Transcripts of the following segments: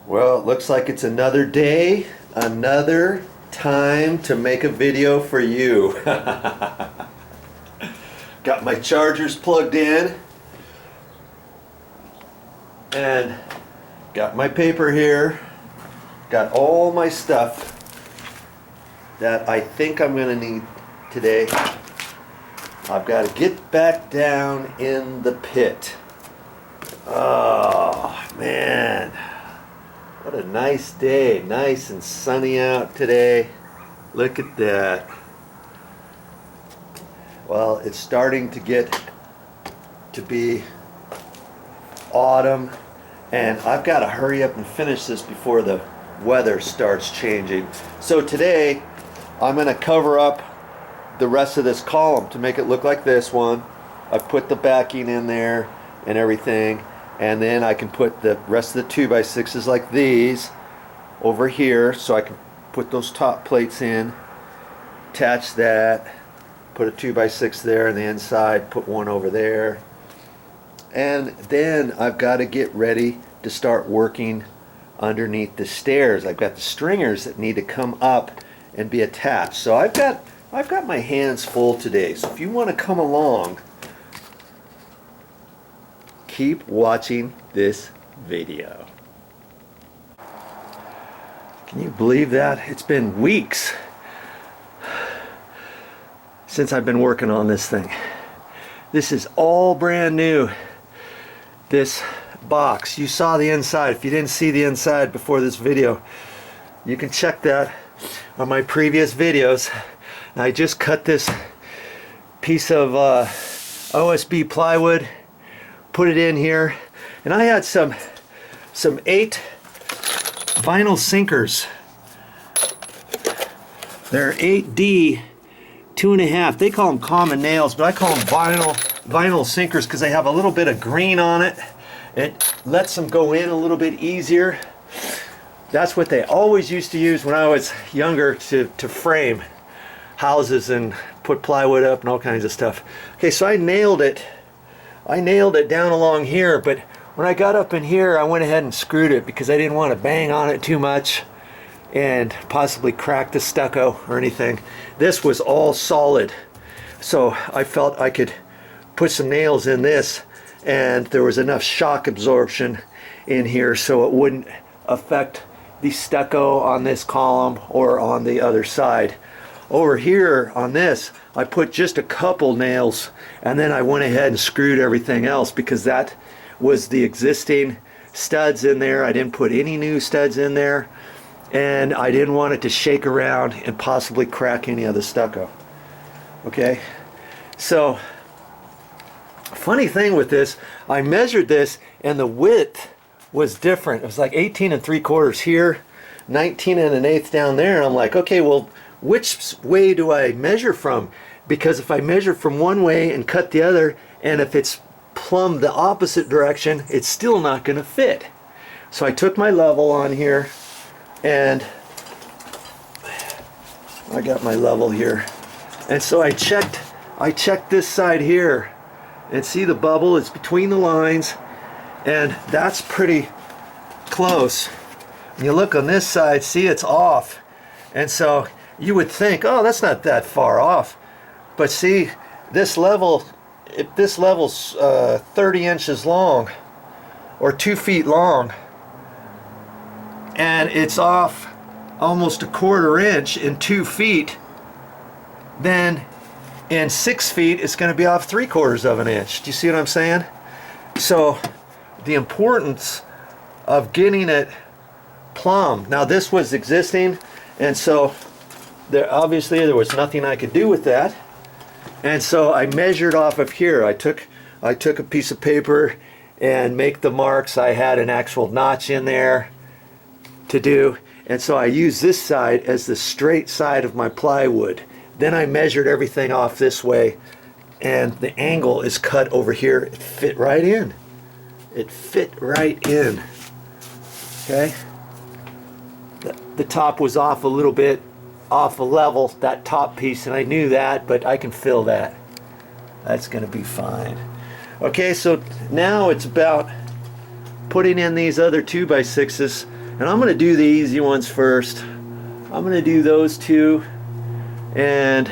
Well, it looks like it's another day, another time to make a video for you. Got my chargers plugged in and got my paper here. Got all my stuff that I think I'm going to need today. I've got to get back down in the pit. Oh man, what a nice day. Nice and sunny out today. Look at that. Well, it's starting to get to be autumn, and I've got to hurry up and finish this before the weather starts changing. So today I'm going to cover up the rest of this column to make it look like this one. I put the backing in there and everything, and then I can put the rest of the 2x6s like these over here, so I can put those top plates in, attach that, put a 2x6 there on the inside, put one over there, and then I've got to get ready to start working underneath the stairs. I've got the stringers that need to come up and be attached. So I've got my hands full today. So if you want to come along, keep watching this video. Can you believe that? It's been weeks since I've been working on this thing. This is all brand new. This box, you saw the inside. If you didn't see the inside before this video, you can check that on my previous videos. I just cut this piece of OSB plywood, put it in here, and I had some 8 vinyl sinkers. They're 8D 2.5. They call them common nails, but I call them vinyl sinkers because they have a little bit of green on it. It lets them go in a little bit easier. That's what they always used to use when I was younger to frame houses and put plywood up and all kinds of stuff. Okay, so I nailed it down along here, but when I got up in here I went ahead and screwed it because I didn't want to bang on it too much and possibly crack the stucco or anything. This was all solid, so I felt I could put some nails in this, and there was enough shock absorption in here so it wouldn't affect the stucco on this column or on the other side. Over here on this, I put just a couple nails, and then I went ahead and screwed everything else because that was the existing studs in there. I didn't put any new studs in there, and I didn't want it to shake around and possibly crack any of the stucco. Okay, so funny thing with this, I measured this and the width was different. It was like 18 3/4 here, 19 1/8 down there, and I'm like, okay, well, which way do I measure from? Because if I measure from one way and cut the other, and if it's plumb the opposite direction, it's still not going to fit. So I took my level on here, and I got my level here, and so I checked this side here, and see the bubble, it's between the lines, and that's pretty close. And you look on this side, see it's off, and so you would think, oh, that's not that far off, but see, this level, if this level's 30 inches long or 2 feet long, and it's off almost 1/4 inch in 2 feet, then in 6 feet it's going to be off 3/4 of an inch. Do you see what I'm saying? So the importance of getting it plumb. Now this was existing, and so obviously there was nothing I could do with that, and so I measured off of here. I took a piece of paper and make the marks. I had an actual notch in there to do, and so I used this side as the straight side of my plywood. Then I measured everything off this way, and the angle is cut over here. It fit right in. It fit right in. Okay, the top was off a little bit, off a level, that top piece, and I knew that, but I can fill that. That's going to be fine. Okay, so now it's about putting in these other 2x6s And I'm going to do the easy ones first. I'm going to do those two, and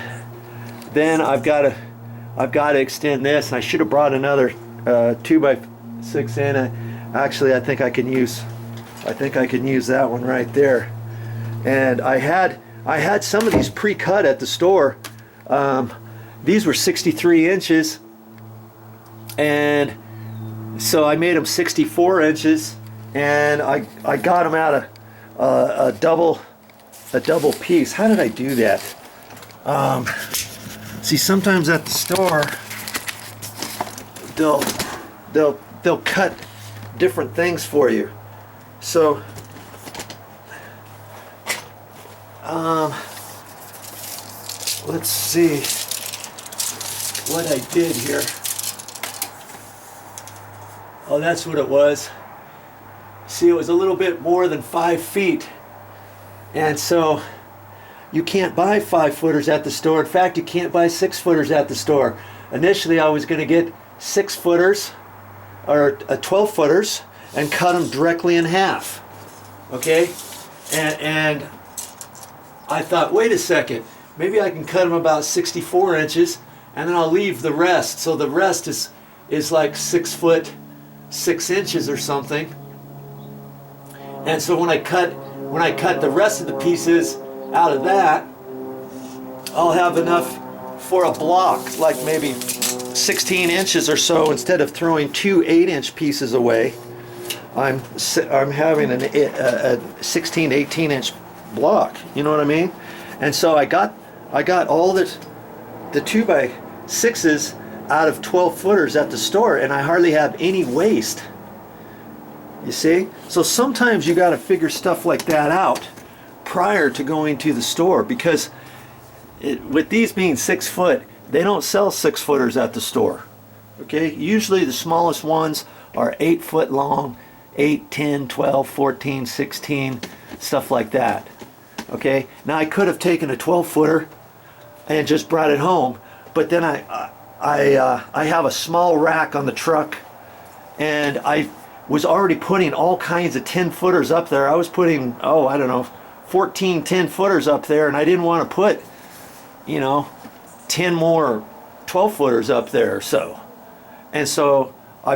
then I've got to extend this. And I should have brought another 2x6 in. Actually, I think I can use that one right there. And I had some of these pre-cut at the store. These were 63 inches, and so I made them 64 inches, and I got them out of a double piece. How did I do that? See, sometimes at the store they'll cut different things for you. So let's see what I did here. Oh, that's what it was. See, it was a little bit more than 5 feet. And so you can't buy 5-footers at the store. In fact, you can't buy 6-footers at the store. Initially, I was going to get 6-footers or 12-footers and cut them directly in half. Okay? And I thought, wait a second, maybe I can cut them about 64 inches and then I'll leave the rest. So the rest is like 6 foot 6 inches or something. And so when I cut the rest of the pieces out of that, I'll have enough for a block, like maybe 16 inches or so. Instead of throwing 2 8-inch pieces away, I'm having a 16 18-inch block. You know what I mean? And so I got all the 2x6s out of 12-footers at the store, and I hardly have any waste. You see? So sometimes you got to figure stuff like that out prior to going to the store, because with these being 6 foot, they don't sell 6-footers at the store. Okay? Usually the smallest ones are 8 foot long, 8, 10, 12, 14, 16, stuff like that. Okay? Now I could have taken a 12-footer and just brought it home, but then I have a small rack on the truck, and I was already putting all kinds of 10-footers up there. I was putting, I don't know, 14 10-footers up there, and I didn't want to put, 10 more 12-footers up there or so. And so I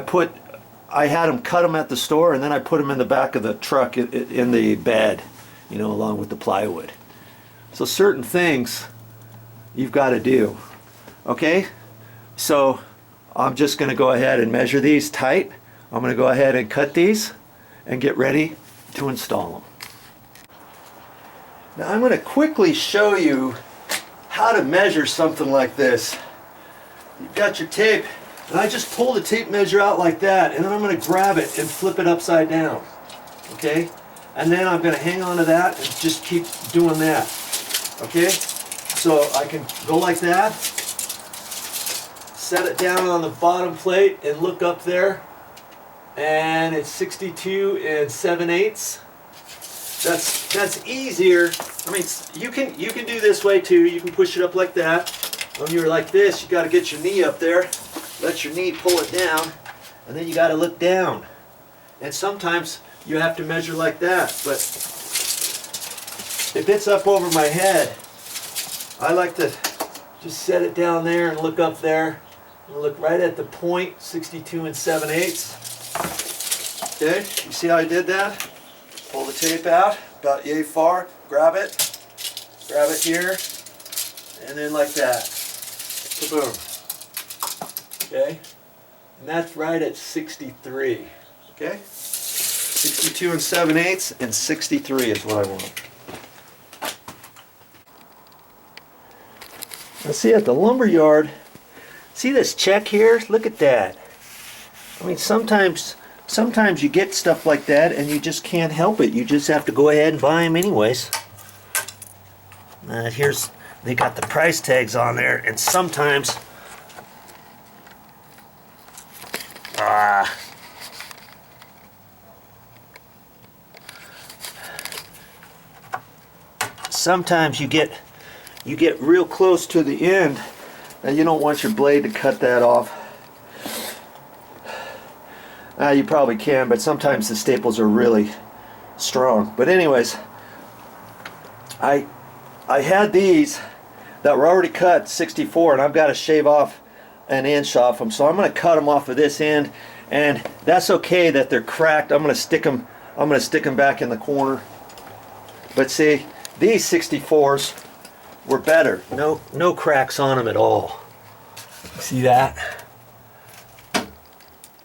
had them cut them at the store, and then I put them in the back of the truck in the bed, along with the plywood. So certain things you've got to do. Okay? So I'm just going to go ahead and measure these tight. I'm going to go ahead and cut these and get ready to install them. Now I'm going to quickly show you how to measure something like this. You've got your tape, and I just pull the tape measure out like that, and then I'm going to grab it and flip it upside down. Okay? And then I'm going to hang on to that and just keep doing that. Okay? So I can go like that, set it down on the bottom plate, and look up there, and it's 62 7/8. That's easier. I mean, you can do this way too. You can push it up like that. When you're like this, you got to get your knee up there, let your knee pull it down, and then you got to look down. And sometimes you have to measure like that. But if it's up over my head, I like to just set it down there and look up there. And look right at the point, 62 7/8. Okay, you see how I did that? Pull the tape out, about yay far, grab it here, and then like that. Boom. Okay, and that's right at 63. Okay, 62 7/8 and 63 is what I want. Now see, at the lumber yard, see this check here? Look at that. I mean, sometimes you get stuff like that and you just can't help it. You just have to go ahead and buy them anyways. They got the price tags on there, and sometimes sometimes you get real close to the end and you don't want your blade to cut that off. You probably can, but sometimes the staples are really strong. But anyways, I had these that were already cut 64, and I've got to shave off an inch off them, so I'm going to cut them off of this end, and that's okay that they're cracked. I'm going to stick them back in the corner. But see, these 64s were better. No cracks on them at all. See that?